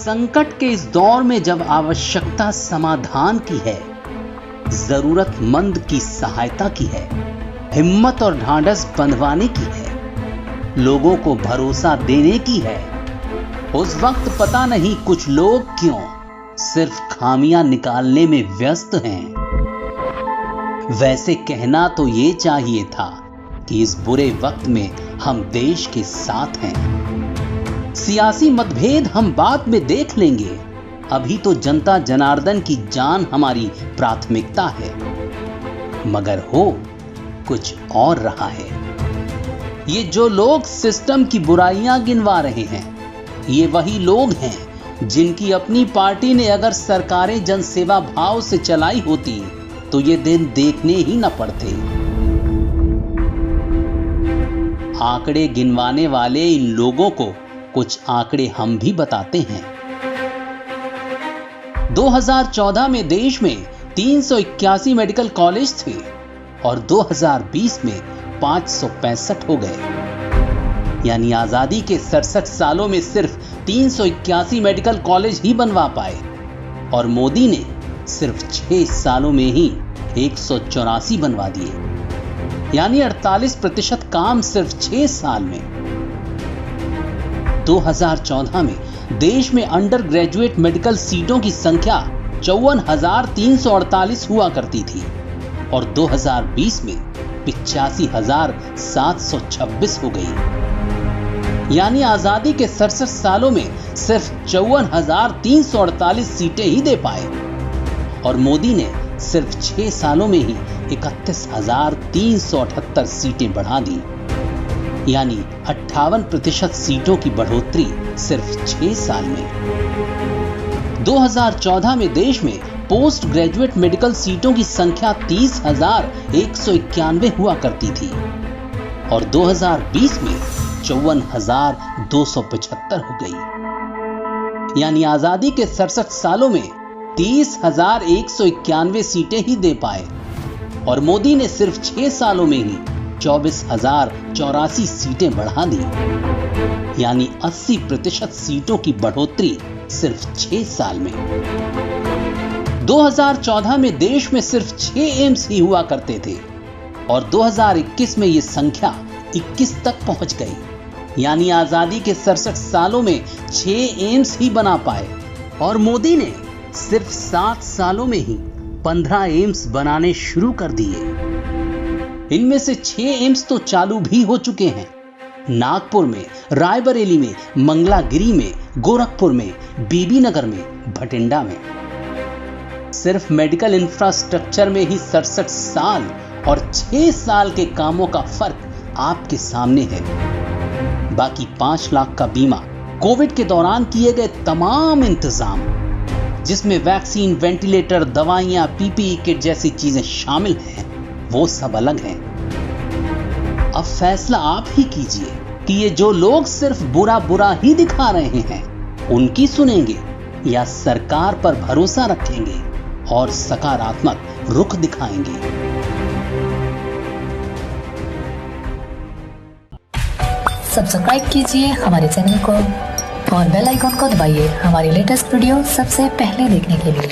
संकट के इस दौर में जब आवश्यकता समाधान की है, जरूरतमंद की सहायता की है, हिम्मत और ढांढस बंधवाने की है, लोगों को भरोसा देने की है, उस वक्त पता नहीं कुछ लोग क्यों सिर्फ खामियां निकालने में व्यस्त हैं। वैसे कहना तो ये चाहिए था कि इस बुरे वक्त में हम देश के साथ हैं। सियासी मतभेद हम बाद में देख लेंगे, अभी तो जनता जनार्दन की जान हमारी प्राथमिकता है। मगर हो कुछ और रहा है। ये जो लोग सिस्टम की बुराइयां गिनवा रहे हैं, ये वही लोग हैं जिनकी अपनी पार्टी ने अगर सरकारें जनसेवा भाव से चलाई होती तो ये दिन देखने ही न पड़ते। आंकड़े गिनवाने वाले इन लोगों को कुछ आंकड़े हम भी बताते हैं। 2014 में देश में 381 मेडिकल कॉलेज थे और 2020 में 565 हो गए। यानी आजादी के 67 सालों में सिर्फ 381 मेडिकल कॉलेज ही बनवा पाए और मोदी ने सिर्फ 6 सालों में ही 184 बनवा दिए। यानी 48% काम सिर्फ 6 साल में। 2014 में देश में अंडर ग्रेजुएट मेडिकल सीटों की संख्या 54,348 हुआ करती थी और 2020 में 85,726 हो गई। यानी आजादी के 67 सालों में सिर्फ 54,348 सीटें ही दे पाए और मोदी ने सिर्फ 6 सालों में ही 31,378 सीटें बढ़ा दी। यानी 58% सीटों की बढ़ोतरी सिर्फ 6 साल में। 2014 में देश में पोस्ट ग्रेजुएट मेडिकल सीटों की संख्या 30,191 हुआ करती थी और 2020 में 54,275 हो गई। यानी आजादी के 67 सालों में 30,191 सीटें ही दे पाए और मोदी ने सिर्फ 6 सालों में ही 24,084 सीटें बढ़ा दी। यानी 80% सीटों की बढ़ोतरी सिर्फ 6 साल में। 2014 में देश में सिर्फ 6 एम्स ही हुआ करते थे और 2021 में ये संख्या 21 तक पहुंच गई। यानी आजादी के 67 सालों में 6 एम्स ही बना पाए और मोदी ने सिर्फ 7 सालों में ही 15 एम्स बनाने शुरू कर दिए। इनमें से 6 एम्स तो चालू भी हो चुके हैं। नागपुर में, रायबरेली में, मंगलागिरी में, गोरखपुर में, बीबीनगर में, भटिंडा में। सिर्फ मेडिकल इंफ्रास्ट्रक्चर में ही 67 साल और 6 साल के कामों का फर्क आपके सामने है। बाकी 5 लाख का बीमा, कोविड के दौरान किए गए तमाम इंतजाम, जिसमें वैक्सीन, वेंटिलेटर, दवाइयां, पीपीई किट जैसी चीजें शामिल हैं, वो सब अलग हैं। अब फैसला आप ही कीजिए कि ये जो लोग सिर्फ बुरा बुरा ही दिखा रहे हैं, उनकी सुनेंगे या सरकार पर भरोसा रखेंगे और सकारात्मक रुख दिखाएंगे। सब्सक्राइब कीजिए हमारे चैनल को और बेल आइकॉन को दबाइए हमारी लेटेस्ट वीडियो सबसे पहले देखने के लिए।